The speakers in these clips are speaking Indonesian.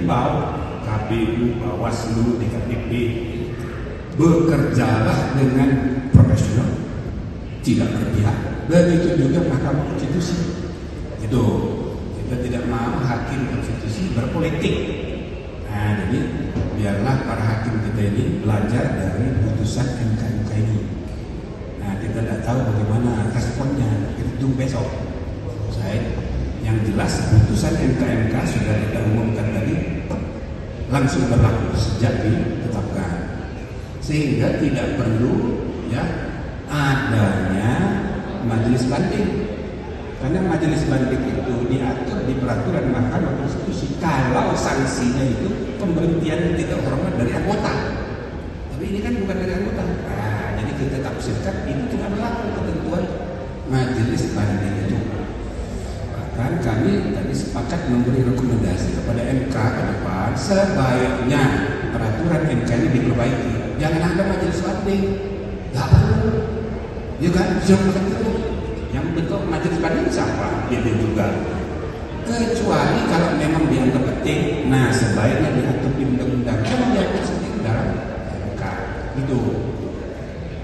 menghimbau KPU, Bawaslu, DKPP, bekerjalah dengan profesional, tidak berpihak. Begitu juga Mahkamah Konstitusi. Itu kita tidak mau hakim konstitusi berpolitik. Nah, jadi biarlah para hakim kita ini belajar dari putusan MK ini. Nah, kita tidak tahu bagaimana responnya. Kita tunggu besok. Yang jelas putusan MK sudah kita umumkan tadi langsung berlaku sejak ditetapkan, sehingga tidak perlu ya adanya majelis banding, karena majelis banding itu diatur di peraturan Mahkamah Konstitusi kalau sanksinya itu pemberhentian tidak hormat dari anggota. Tapi ini kan bukan dari anggota. Nah, jadi kita tafsirkan itu tidak berlaku ketentuan majelis banding itu. Bahkan kami tadi sepakat memberi rekomendasi kepada MK ke depan sebaiknya peraturan MK ini diperbaiki. Jangan ada majelis banding, nggak perlu. Ya kan, yang bentuk majelis banding siapa? Itu juga. Kecuali kalau memang dianggap penting, nah sebaiknya diatur di undang-undang. Jangan diatur sendiri dalam MK. Itu.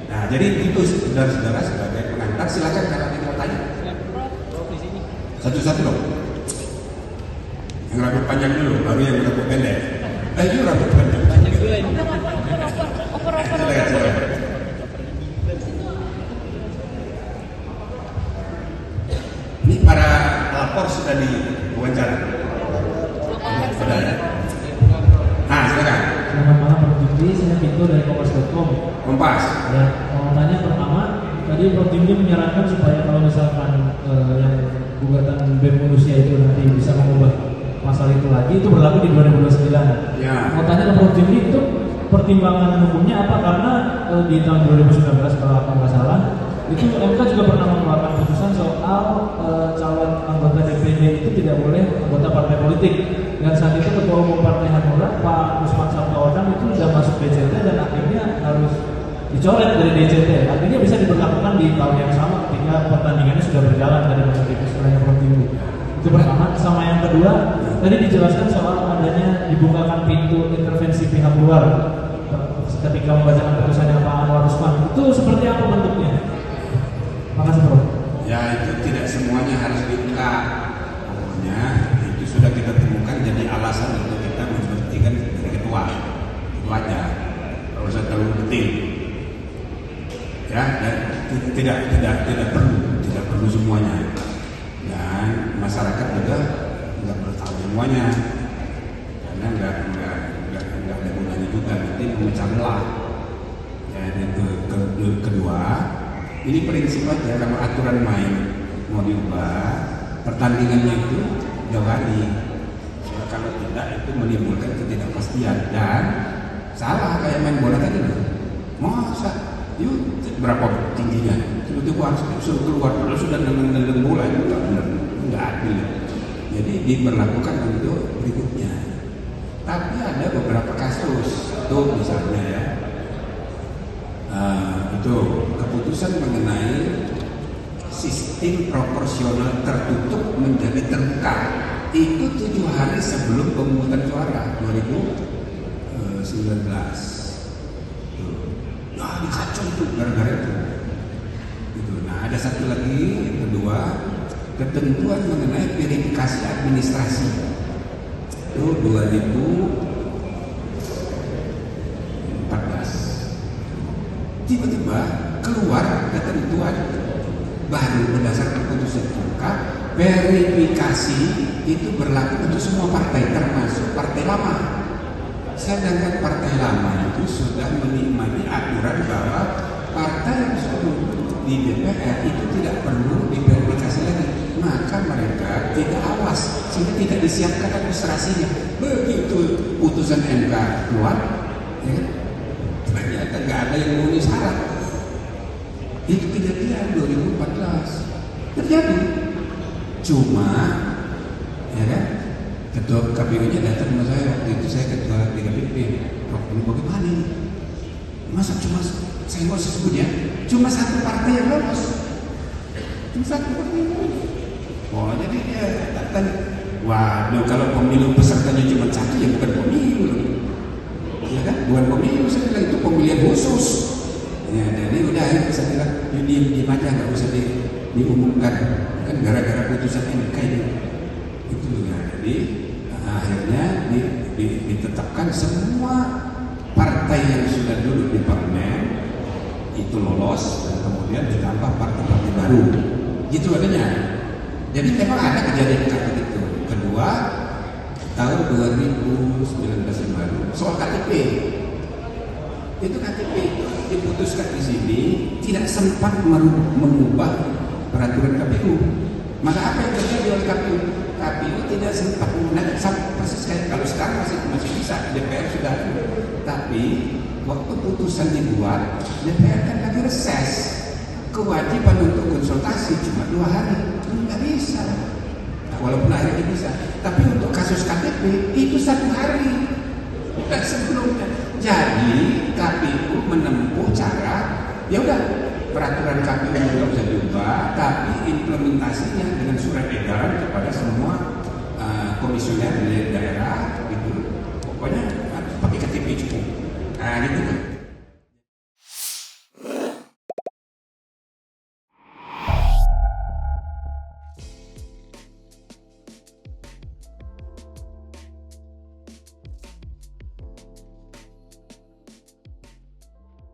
Nah, jadi itu saudara-saudara sebagai pengantar, silakan kalau ada yang mau tanya. Satu-satu dong. Yang rambut panjang dulu, baru yang rambut pendek. Itu rambut panjang. Panjang dulu ini. Ini para lapor sudah diwawancara. Sudah ada. Nah, silakan. Selamat malam Prof. Jimli, saya Pintu dari Kompas.com. Kompas. Ya, mau tanya pertama, tadi Prof. Jimli menyarankan supaya kalau misalkan yang gugatan BEM manusia itu nanti bisa mengubah pasal itu lagi, itu berlaku di 2029. Ya. Mau tanya ke Prof. Jimli, itu pertimbangan hukumnya apa? Karena di tahun 2019 kalau aku nggak salah, itu MK juga pernah mengeluarkan putusan soal calon anggota DPD itu tidak boleh anggota partai politik. Dan saat itu Ketua Umum Partai Hanura, Pak Usman Sabtaodang itu sudah masuk DCT dan akhirnya harus dicoret dari DCT. Artinya bisa diberlakukan di tahun yang sama ketika pertandingannya sudah berjalan dari mengerti istilahnya Prof. Jimli. Itu pertama. Sama yang kedua, tadi dijelaskan soal adanya dibukakan pintu intervensi pihak luar ketika membacakan putusannya Pak Anwar Usman. Itu seperti apa bentuknya? Makasih Prof. Ya, itu tidak semuanya harus dibuka. Pokoknya itu sudah kita temukan jadi alasan untuk kita memberhentikan dari ketua. Itu aja. Kalau usah terlalu penting. Ya, dan tidak perlu semuanya. Dan masyarakat juga nggak perlu tahu semuanya, karena nggak ada gunanya juga, nanti memecah belah. Ya, dan kedua, ini prinsip aja, kalau aturan main mau diubah, pertandingannya itu jauhani. Kalau tidak itu menimbulkan ketidakpastian dan salah kayak main bola tadi. Masa yuk berapa tingginya? Tiba-tiba harus suruh keluar kalau sudah nendang bola itu nggak adil. Jadi diberlakukan untuk berikutnya. Tapi ada beberapa kasus, tuh misalnya ya, itu keputusan mengenai sistem proporsional tertutup menjadi terbuka itu 7 hari sebelum pemungutan suara 2019. Nah, dikacau itu gara-gara itu. Nah, ada satu lagi, yang kedua, ketentuan mengenai verifikasi administrasi itu 2014. Tiba-tiba keluar ketentuan baru berdasarkan putusan MK, verifikasi itu berlaku untuk semua partai termasuk partai lama. Sedangkan partai lama itu sudah menikmati aturan bahwa partai yang sudah di DPR itu tidak perlu diverifikasi lagi, maka mereka tidak awas sehingga tidak disiapkan administrasinya. Begitu putusan MK keluar, ya kan? Ternyata nggak ada yang memenuhi syarat. Itu kejadian 2014 terjadi. Cuma, ya kan? Ketua KPU-nya datang sama saya waktu itu, saya ketua DKPP. Prof, ini bagaimana ini? Masa cuma saya mau sebutnya, cuma satu partai yang lolos, cuma satu partai yang lolos. Oh, jadi dia datang. Waduh, kalau pemilu pesertanya cuma satu, ya khusus. Ya, jadi udah saya bilang diam aja, nggak usah diumumkan. Kan gara-gara putusan MK ini. Itu ya. Jadi akhirnya ditetapkan semua partai yang sudah duduk di parlemen itu lolos, dan kemudian ditambah partai-partai baru. Gitu adanya. Jadi memang ada kejadian kayak gitu. Kedua, tahun 2019 yang lalu soal KTP. Itu KTP diputuskan di sini tidak sempat mengubah peraturan KPU. Maka apa yang terjadi oleh KPU? KPU tidak sempat menggunakan persis kayak kalau sekarang masih bisa, DPR sudah ada. Tapi waktu putusan dibuat, DPR kan lagi reses. Kewajiban untuk konsultasi cuma 2 hari, nggak bisa. Nah, walaupun akhirnya bisa, tapi untuk kasus KTP itu 1 hari dan sebelumnya. Jadi KPU menempuh cara, ya udah peraturan KPU nggak bisa diubah, tapi implementasinya dengan surat edaran kepada semua komisioner di daerah gitu. Pokoknya pakai KTP cukup. Nah gitu.